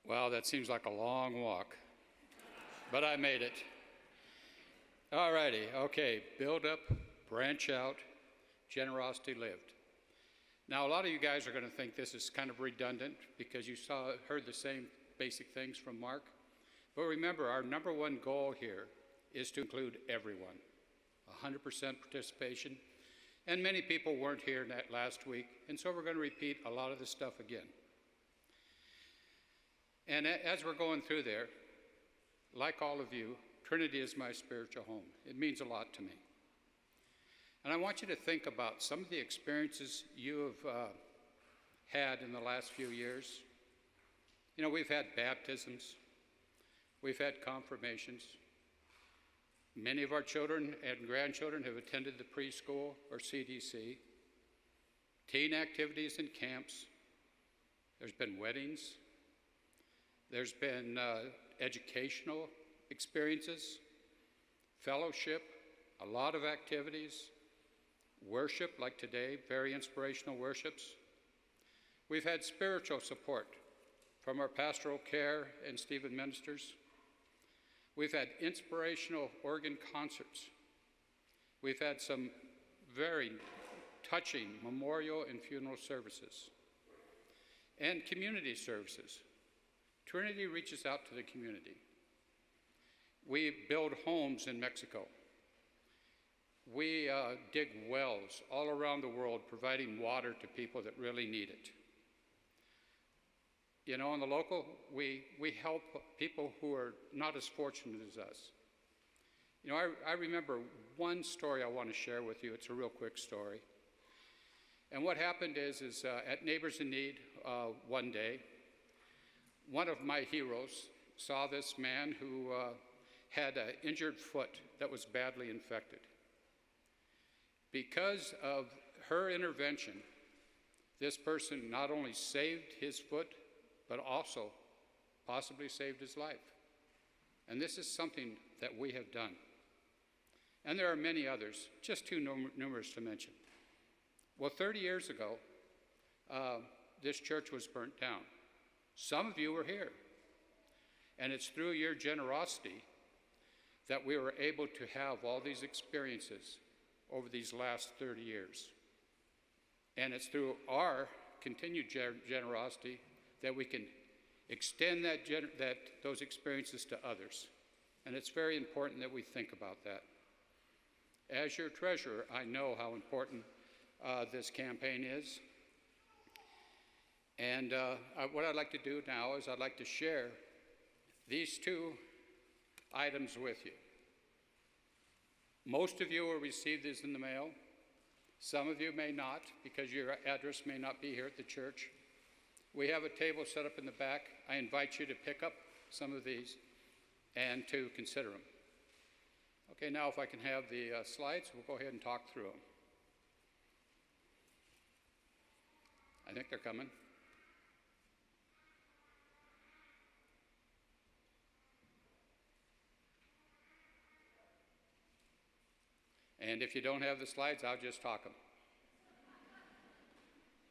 Well, that seems like a long walk, but I made it. All righty, okay, build up, branch out, generosity lived. Now, a lot of you guys are going to think this is kind of redundant because you heard the same basic things from Mark. But remember, our number one goal here is to include everyone, 100% participation. And many people weren't here last week, and so we're going to repeat a lot of this stuff again. And as we're going through there, like all of you, Trinity is my spiritual home. It means a lot to me. And I want you to think about some of the experiences you have had in the last few years. You know, we've had baptisms, we've had confirmations. Many of our children and grandchildren have attended the preschool or CDC, teen activities and camps. There's been weddings. There's been educational experiences, fellowship, a lot of activities, worship like today, very inspirational worships. We've had spiritual support from our pastoral care and Stephen ministers. We've had inspirational organ concerts. We've had some very touching memorial and funeral services and community services. Trinity reaches out to the community. We build homes in Mexico. We dig wells all around the world, providing water to people that really need it. You know, in the local, we help people who are not as fortunate as us. You know, I remember one story I want to share with you. It's a real quick story. And what happened is at Neighbors in Need one day, one of my heroes saw this man who had an injured foot that was badly infected. Because of her intervention, this person not only saved his foot, but also possibly saved his life. And this is something that we have done. And there are many others, just too numerous to mention. Well, 30 years ago, this church was burnt down. Some of you were here. And it's through your generosity that we were able to have all these experiences over these last 30 years. And it's through our continued generosity that we can extend those experiences to others. And it's very important that we think about that. As your treasurer, I know how important this campaign is. And what I'd like to do now is I'd like to share these two items with you. Most of you will receive these in the mail. Some of you may not, because your address may not be here at the church. We have a table set up in the back. I invite you to pick up some of these and to consider them. Okay, now if I can have the slides, we'll go ahead and talk through them. I think they're coming. And if you don't have the slides, I'll just talk them.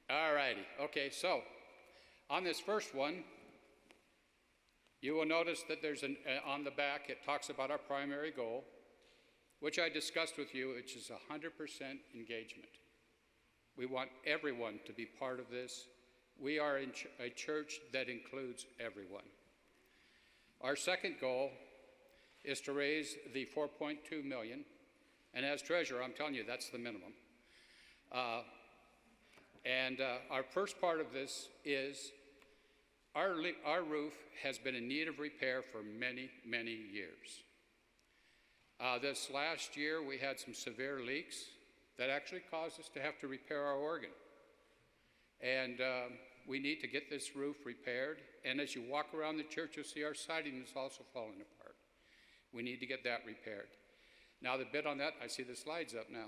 All righty, okay, so on this first one, you will notice that there's on the back, it talks about our primary goal, which I discussed with you, which is 100% engagement. We want everyone to be part of this. We are a church that includes everyone. Our second goal is to raise the $4.2 million. And as treasurer, I'm telling you, that's the minimum. Our first part of this is our roof has been in need of repair for many, many years. This last year, we had some severe leaks that actually caused us to have to repair our organ. And we need to get this roof repaired. And as you walk around the church, you'll see our siding is also falling apart. We need to get that repaired. Now the bid on that, I see the slides up now.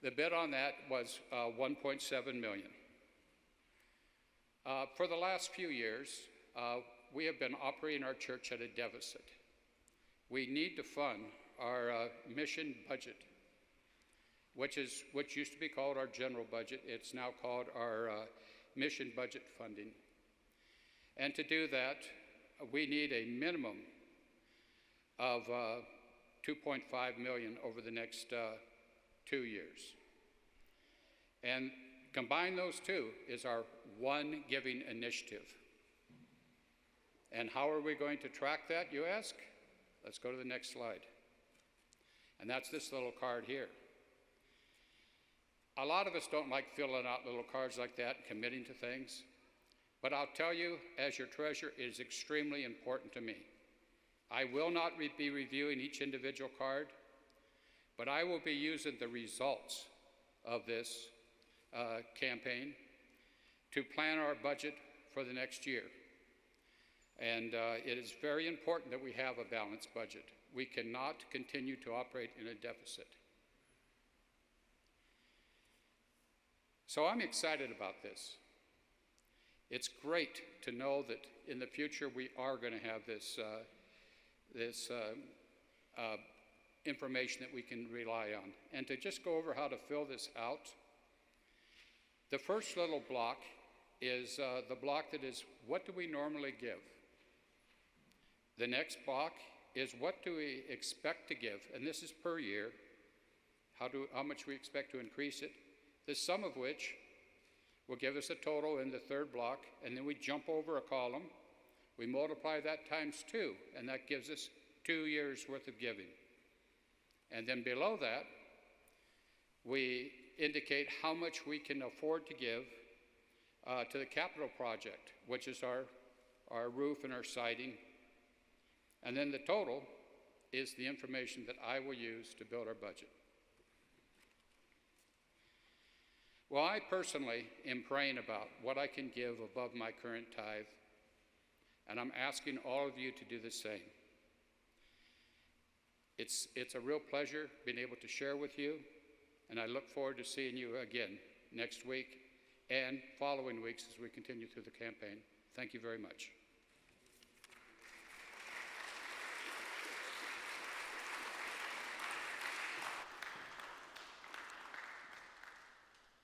The bid on that was $1.7 million. For the last few years, we have been operating our church at a deficit. We need to fund our mission budget, which used to be called our general budget. It's now called our mission budget funding. And to do that, we need a minimum of 2.5 million over the next 2 years. And combine those two is our One Giving initiative. And how are we going to track that, you ask? Let's go to the next slide. And that's this little card here. A lot of us don't like filling out little cards like that and committing to things. But I'll tell you, as your treasurer, it is extremely important to me. I will not be reviewing each individual card, but I will be using the results of this campaign to plan our budget for the next year. And it is very important that we have a balanced budget. We cannot continue to operate in a deficit. So I'm excited about this. It's great to know that in the future we are going to have this information that we can rely on. And to just go over how to fill this out, the first little block is the block that is, what do we normally give? The next block is, what do we expect to give? And this is per year, how much we expect to increase it, the sum of which will give us a total in the third block, and then we jump over a column, we multiply that times 2, and that gives us 2 years worth of giving. And then below that, we indicate how much we can afford to give to the capital project, which is our roof and our siding. And then the total is the information that I will use to build our budget. Well, I personally am praying about what I can give above my current tithe, and I'm asking all of you to do the same. It's a real pleasure being able to share with you, and I look forward to seeing you again next week and following weeks as we continue through the campaign. Thank you very much.